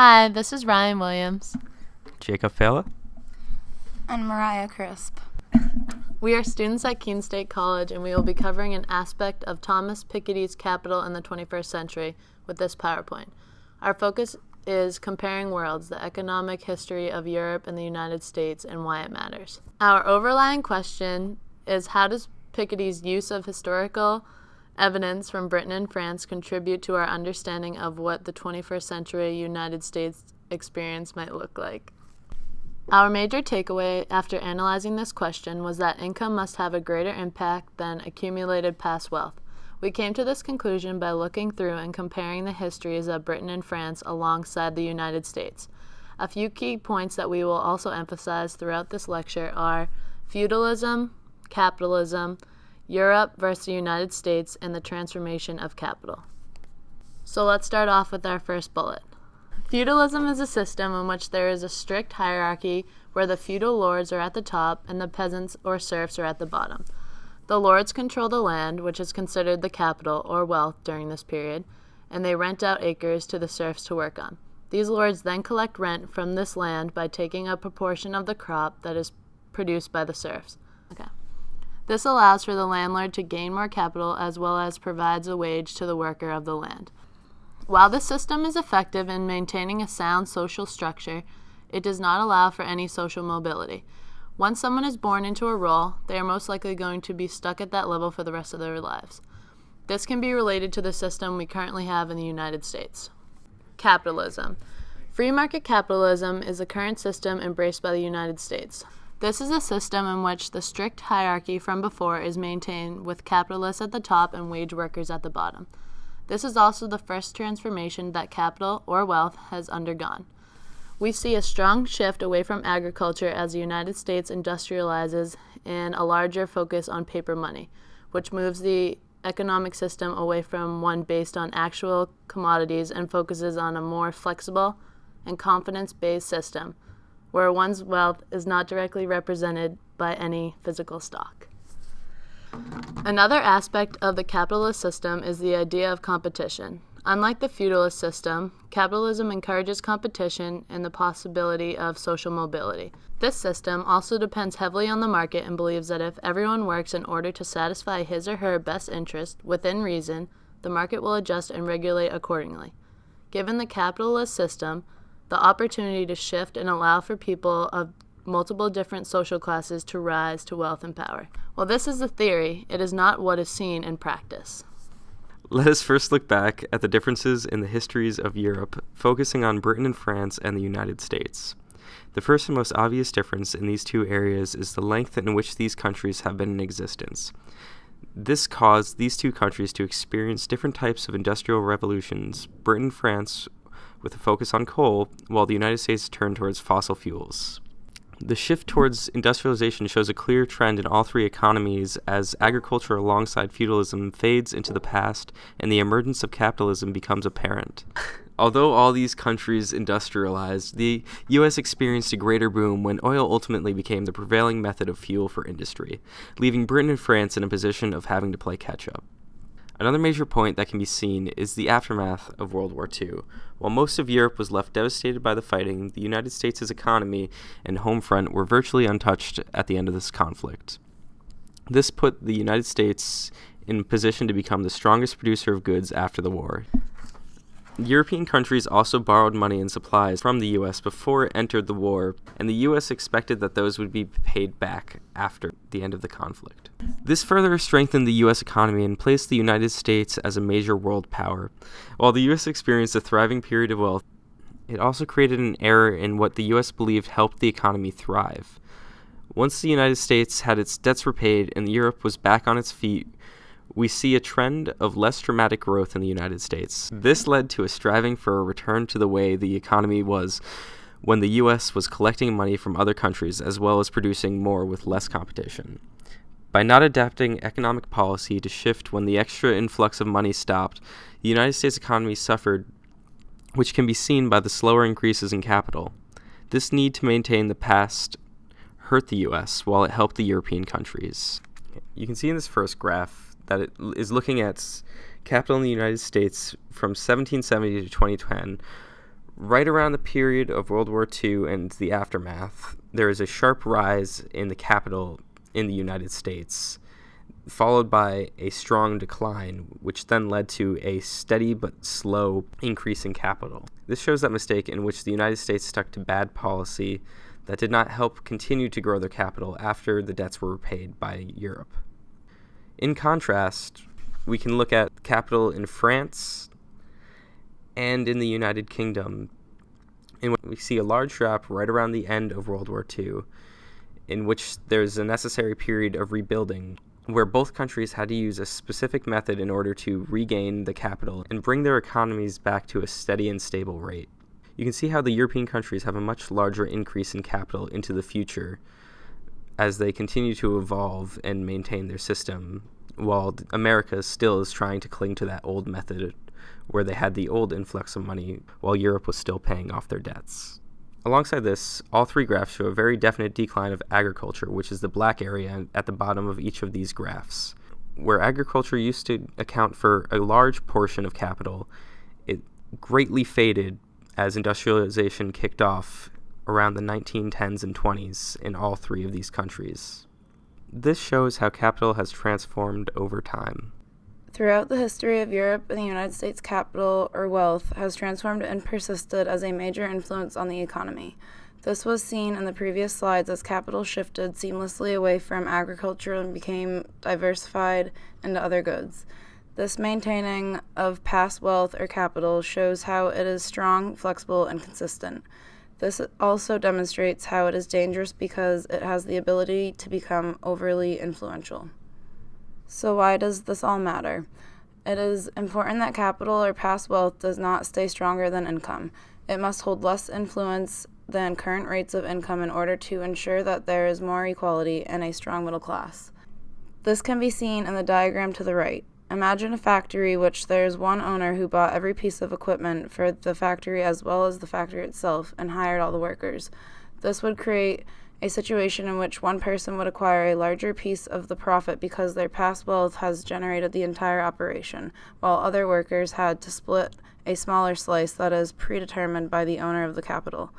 Hi, this is Ryan Williams. Jacob Fela. And Mariah Crisp. We are students at Keene State College, and we will be covering an aspect of Thomas Piketty's Capital in the 21st Century with this PowerPoint. Our focus is comparing worlds, the economic history of Europe and the United States, and why it matters. Our overlying question is, how does Piketty's use of historical evidence from Britain and France contribute to our understanding of what the 21st century United States experience might look like? Our major takeaway after analyzing this question was that income must have a greater impact than accumulated past wealth. We came to this conclusion by looking through and comparing the histories of Britain and France alongside the United States. A few key points that we will also emphasize throughout this lecture are feudalism, capitalism, Europe versus the United States, and the transformation of capital. So let's start off with our first bullet. Feudalism is a system in which there is a strict hierarchy where the feudal lords are at the top and the peasants or serfs are at the bottom. The lords control the land, which is considered the capital or wealth during this period, and they rent out acres to the serfs to work on. These lords then collect rent from this land by taking a proportion of the crop that is produced by the serfs. This allows for the landlord to gain more capital as well as provides a wage to the worker of the land. While this system is effective in maintaining a sound social structure, it does not allow for any social mobility. Once someone is born into a role, they are most likely going to be stuck at that level for the rest of their lives. This can be related to the system we currently have in the United States. Capitalism. Free market capitalism is the current system embraced by the United States. This is a system in which the strict hierarchy from before is maintained with capitalists at the top and wage workers at the bottom. This is also the first transformation that capital or wealth has undergone. We see a strong shift away from agriculture as the United States industrializes and a larger focus on paper money, which moves the economic system away from one based on actual commodities and focuses on a more flexible and confidence-based system, where one's wealth is not directly represented by any physical stock. Another aspect of the capitalist system is the idea of competition. Unlike the feudalist system, capitalism encourages competition and the possibility of social mobility. This system also depends heavily on the market and believes that if everyone works in order to satisfy his or her best interest within reason, the market will adjust and regulate accordingly. Given the capitalist system, the opportunity to shift and allow for people of multiple different social classes to rise to wealth and power. While this is the theory, it is not what is seen in practice. Let us first look back at the differences in the histories of Europe, focusing on Britain and France and the United States. The first and most obvious difference in these two areas is the length in which these countries have been in existence. This caused these two countries to experience different types of industrial revolutions. Britain and France with a focus on coal, while the United States turned towards fossil fuels. The shift towards industrialization shows a clear trend in all three economies as agriculture alongside feudalism fades into the past and the emergence of capitalism becomes apparent. Although all these countries industrialized, the U.S. experienced a greater boom when oil ultimately became the prevailing method of fuel for industry, leaving Britain and France in a position of having to play catch-up. Another major point that can be seen is the aftermath of World War II. While most of Europe was left devastated by the fighting, the United States' economy and home front were virtually untouched at the end of this conflict. This put the United States in position to become the strongest producer of goods after the war. European countries also borrowed money and supplies from the U.S. before it entered the war, and the U.S. expected that those would be paid back after the end of the conflict. This further strengthened the U.S. economy and placed the United States as a major world power. While the U.S. experienced a thriving period of wealth, it also created an error in what the U.S. believed helped the economy thrive. Once the United States had its debts repaid and Europe was back on its feet, we see a trend of less dramatic growth in the United States. This led to a striving for a return to the way the economy was when the U.S. was collecting money from other countries as well as producing more with less competition. By not adapting economic policy to shift when the extra influx of money stopped, the United States economy suffered, which can be seen by the slower increases in capital. This need to maintain the past hurt the U.S. while it helped the European countries. You can see in this first graph that it is looking at capital in the United States from 1770 to 2010, Right around the period of World War II and the aftermath, there is a sharp rise in the capital in the United States, followed by a strong decline, which then led to a steady but slow increase in capital. This shows that mistake in which the United States stuck to bad policy that did not help continue to grow their capital after the debts were repaid by Europe. In contrast, we can look at capital in France and in the United Kingdom, and we see a large drop right around the end of World War II, in which there's a necessary period of rebuilding, where both countries had to use a specific method in order to regain the capital and bring their economies back to a steady and stable rate. You can see how the European countries have a much larger increase in capital into the future as they continue to evolve and maintain their system, while America still is trying to cling to that old method where they had the old influx of money while Europe was still paying off their debts. Alongside this, all three graphs show a very definite decline of agriculture, which is the black area at the bottom of each of these graphs. Where agriculture used to account for a large portion of capital, it greatly faded as industrialization kicked off around the 1910s and 20s in all three of these countries. This shows how capital has transformed over time. Throughout the history of Europe, the United States capital, or wealth, has transformed and persisted as a major influence on the economy. This was seen in the previous slides as capital shifted seamlessly away from agriculture and became diversified into other goods. This maintaining of past wealth or capital shows how it is strong, flexible, and consistent. This also demonstrates how it is dangerous because it has the ability to become overly influential. So why does this all matter? It is important that capital or past wealth does not stay stronger than income. It must hold less influence than current rates of income in order to ensure that there is more equality and a strong middle class. This can be seen in the diagram to the right. Imagine a factory which there is one owner who bought every piece of equipment for the factory as well as the factory itself and hired all the workers. This would create a situation in which one person would acquire a larger piece of the profit because their past wealth has generated the entire operation, while other workers had to split a smaller slice that is predetermined by the owner of the capital.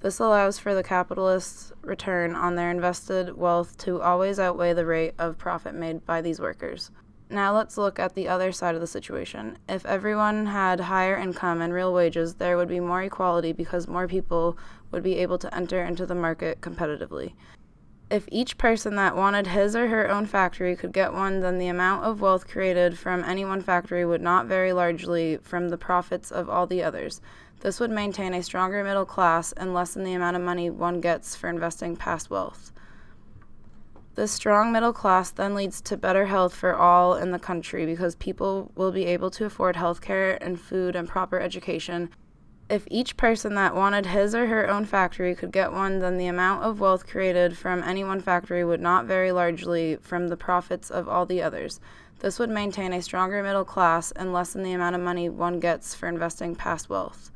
This allows for the capitalist's return on their invested wealth to always outweigh the rate of profit made by these workers. Now let's look at the other side of the situation. If everyone had higher income and real wages, there would be more equality because more people would be able to enter into the market competitively. If each person that wanted his or her own factory could get one, then the amount of wealth created from any one factory would not vary largely from the profits of all the others. This would maintain a stronger middle class and lessen the amount of money one gets for investing past wealth. This strong middle class then leads to better health for all in the country because people will be able to afford health care and food and proper education. If each person that wanted his or her own factory could get one, then the amount of wealth created from any one factory would not vary largely from the profits of all the others. This would maintain a stronger middle class and lessen the amount of money one gets for investing past wealth.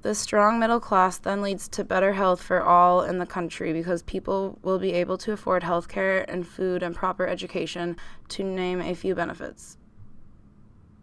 This strong middle class then leads to better health for all in the country because people will be able to afford health care and food and proper education, to name a few benefits.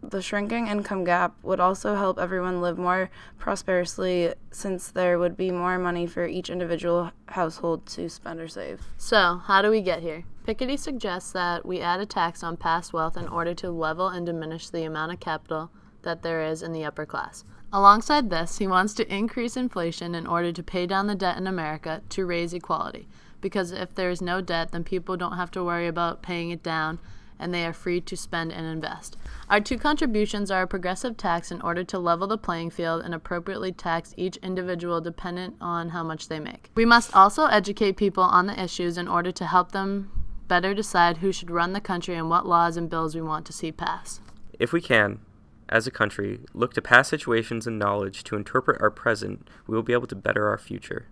The shrinking income gap would also help everyone live more prosperously since there would be more money for each individual household to spend or save. So, how do we get here? Piketty suggests that we add a tax on past wealth in order to level and diminish the amount of capital that there is in the upper class. Alongside this, he wants to increase inflation in order to pay down the debt in America to raise equality, because if there is no debt, then people don't have to worry about paying it down, and they are free to spend and invest. Our two contributions are a progressive tax in order to level the playing field and appropriately tax each individual dependent on how much they make. We must also educate people on the issues in order to help them better decide who should run the country and what laws and bills we want to see pass. If we can, as a country, look to past situations and knowledge to interpret our present, we will be able to better our future.